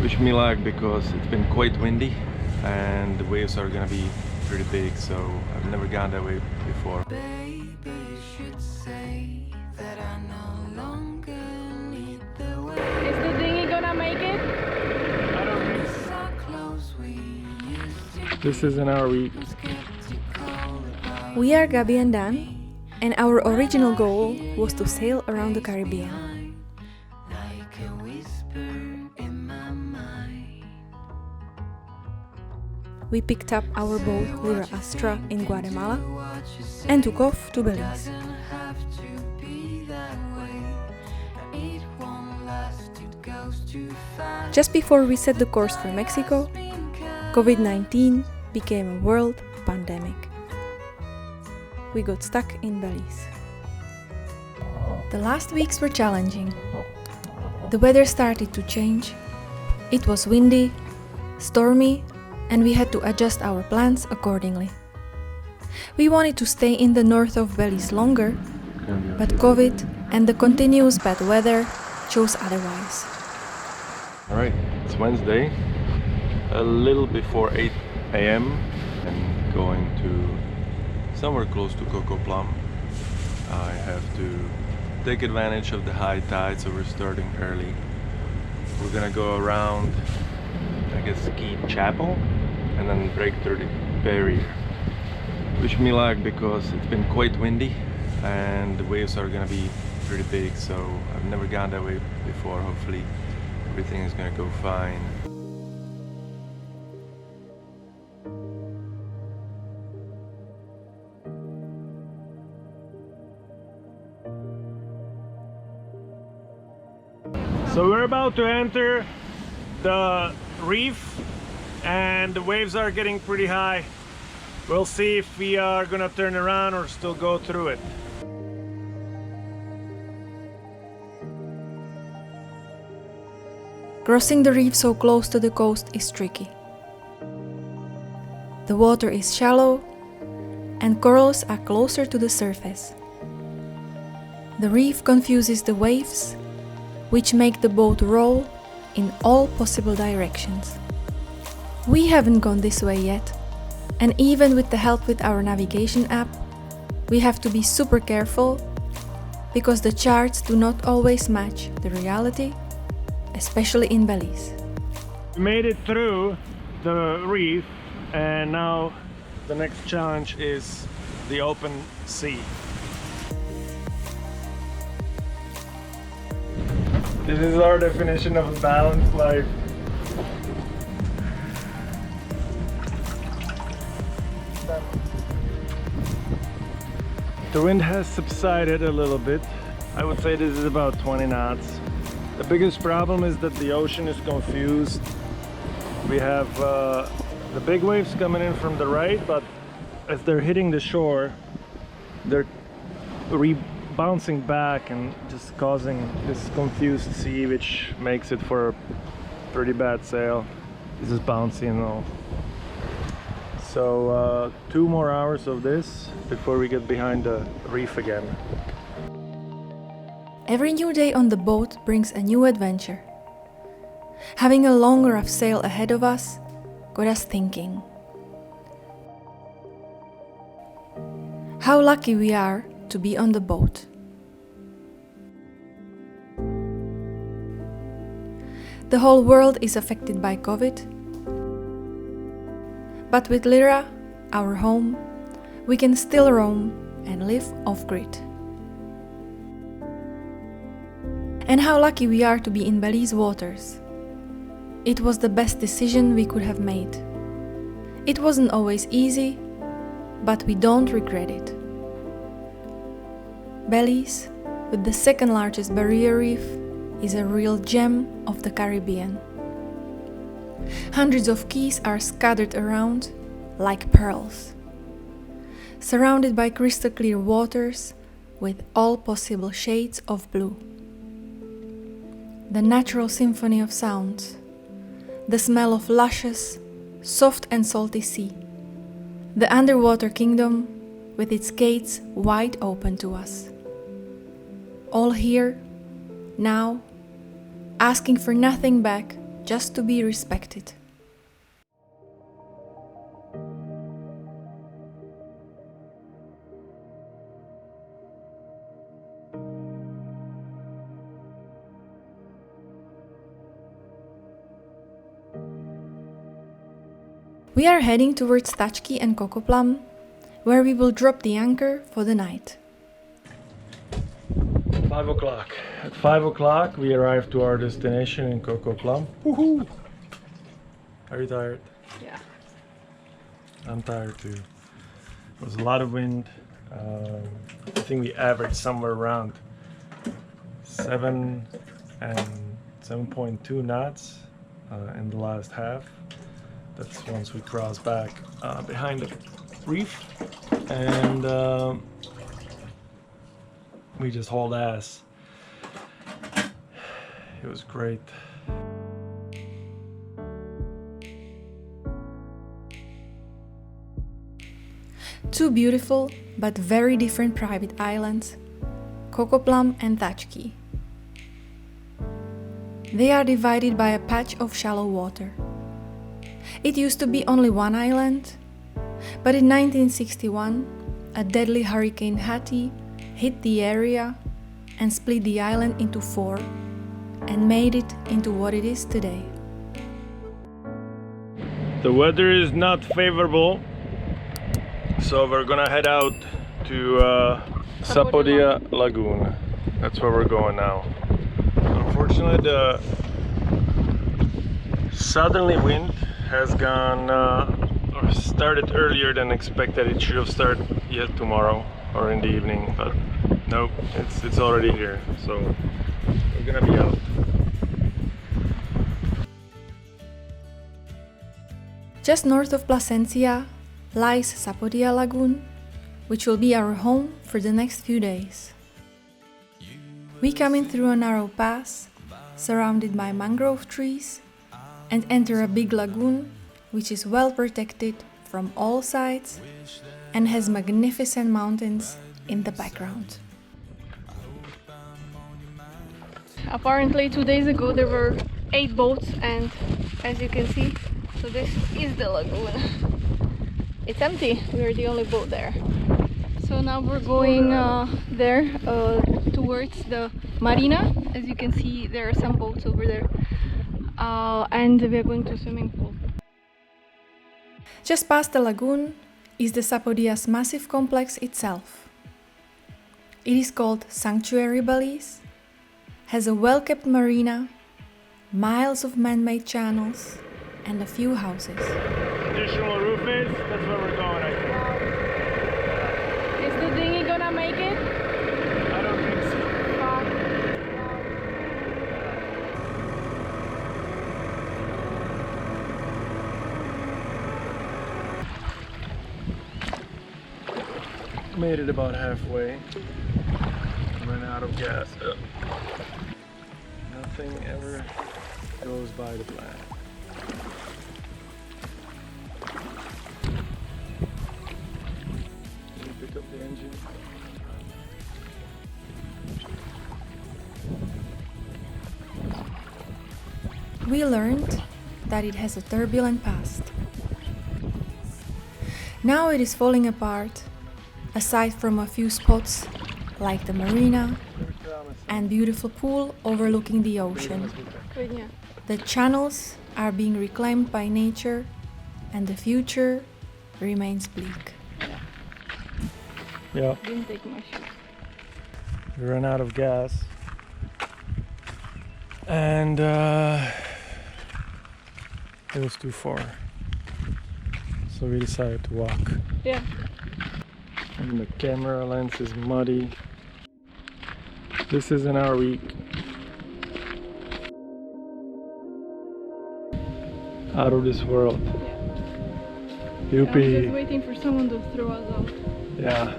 Wish me luck because it's been quite windy and the waves are gonna be pretty big, so I've never gone that way before. Baby, you should say that I no longer need the way. Is the dinghy gonna make it? I don't think So close we used to this isn't our week. be skeptical about We are Gabi and Dan, and our original goal was to sail around the Caribbean. like a whisper in my mind. We picked up our boat Lira Astra in Guatemala and took off to Belize. Doesn't have to be that way. It won't last, it goes too fast. Just before we set the course for Mexico, COVID-19 became a world pandemic. We got stuck in Belize. The last weeks were challenging. The weather started to change. It was windy, stormy, and we had to adjust our plans accordingly. We wanted to stay in the north of Belize longer, but COVID and the continuous bad weather chose otherwise. Alright, it's Wednesday, a little before 8 a.m. and going to somewhere close to Coco Plum. I have to take advantage of the high tide, so we're starting early. We're gonna go around, I guess, Key Chapel and then break through the barrier. Wish me luck because it's been quite windy and the waves are gonna be pretty big, so I've never gone that way before. Hopefully everything is gonna go fine. So we're about to enter the reef and the waves are getting pretty high. We'll see if we are gonna turn around or still go through it. Crossing the reef so close to the coast is tricky. The water is shallow and corals are closer to the surface. The reef confuses the waves, which make the boat roll in all possible directions. We haven't gone this way yet, and even with the help with our navigation app, we have to be super careful because the charts do not always match the reality, especially in Belize. We made it through the reef and now the next challenge is the open sea. This is our definition of a balanced life. The wind has subsided a little bit. I would say this is about 20 knots. The biggest problem is that the ocean is confused. We have the big waves coming in from the right, but as they're hitting the shore, they're bouncing back and just causing this confused sea, which makes it for a pretty bad sail. This is bouncy and all. So 2 more hours of this before we get behind the reef again. Every new day on the boat brings a new adventure. Having a long rough sail ahead of us got us thinking. How lucky we are to be on the boat. The whole world is affected by COVID, but with Lira, our home, we can still roam and live off-grid. And how lucky we are to be in Belize waters. It was the best decision we could have made. It wasn't always easy, but we don't regret it. Belize, with the second largest barrier reef, is a real gem of the Caribbean. Hundreds of keys are scattered around like pearls, surrounded by crystal clear waters with all possible shades of blue. The natural symphony of sounds, the smell of luscious, soft and salty sea, the underwater kingdom with its gates wide open to us. All here, now, asking for nothing back, just to be respected. We are heading towards Tachki and Kokoplam, where we will drop the anchor for the night. 5 o'clock. At 5 o'clock we arrived to our destination in Kokoplam. Woohoo! Are you tired? Yeah. I'm tired too. There was a lot of wind. I think we averaged somewhere around 7 and 7.2 knots in the last half. That's once we cross back behind the reef, and we just hauled ass. It was great. Two beautiful but very different private islands, Kokoplam and Tachki. They are divided by a patch of shallow water. It used to be only one island, but in 1961, a deadly Hurricane Hattie hit the area and split the island into 4 and made it into what it is today. The weather is not favorable, so we're gonna head out to Sapodia Lagoon. That's where we're going now. Unfortunately, the southerly wind has gone or started earlier than expected. It should have started yet tomorrow or in the evening, but nope, it's already here, so we're gonna be out. Just north of Plasencia lies Sapodia Lagoon, which will be our home for the next few days. We come in through a narrow pass, surrounded by mangrove trees, and enter a big lagoon which is well protected from all sides and has magnificent mountains in the background. Apparently 2 days ago there were 8 boats, and as you can see, so this is the lagoon. It's empty, we're the only boat there. So now we're going there towards the marina. As you can see, there are some boats over there. And we are going to a swimming pool. Just past the lagoon is the Sapodia's massive complex itself. It is called Sanctuary Belize, has a well-kept marina, miles of man-made channels, and a few houses. Additional roof is, that's where we're going, I think. Is the dinghy gonna make it? I don't think so. Made it about halfway. Ran out of gas. Nothing ever goes by the plan. Can you pick up the engine? We learned that it has a turbulent past. Now it is falling apart, aside from a few spots like the marina and beautiful pool overlooking the ocean. The channels are being reclaimed by nature and the future remains bleak. Yeah, Didn't take my shoes. we ran out of gas. And it was too far. So we decided to walk. Yeah. And the camera lens is muddy. This isn't our week. Out of this world. I was just Yuppie. waiting for someone to throw us out. Yeah.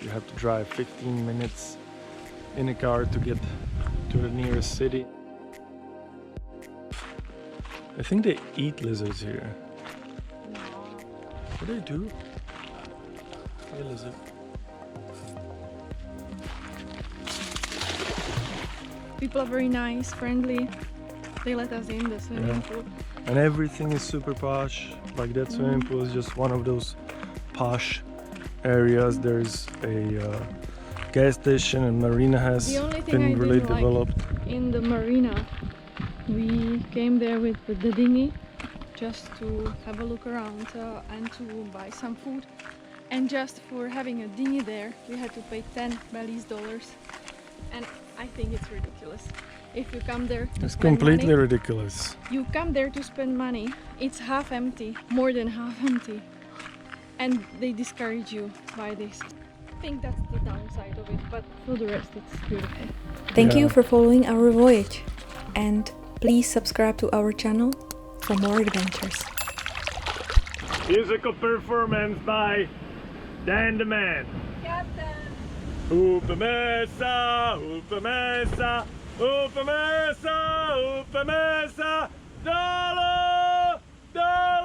You have to drive 15 minutes in a car to get to the nearest city. I think they eat lizards here. What do they do? Hey, lizard. People are very nice, friendly. They let us in the swimming pool. And everything is super posh. Like that swimming pool is just one of those posh areas. There's a gas station and marina has The only thing been I really didn't like developed. in the marina, we came there with the dinghy just to have a look around and to buy some food. And just for having a dinghy there, we had to pay 10 Belize dollars. And I think it's ridiculous. If you come there to It's spend completely money, ridiculous. you come there to spend money, it's half empty, more than half empty. And they discourage you by this. I think that's the downside of it, but for the rest it's beautiful. Thank you Yeah. for following our voyage, and please subscribe to our channel for more adventures. Musical performance by Dan the Man. Captain! Upa Mesa, Upa Mesa, Upa Mesa, Upa Mesa, Dollar, Dollar.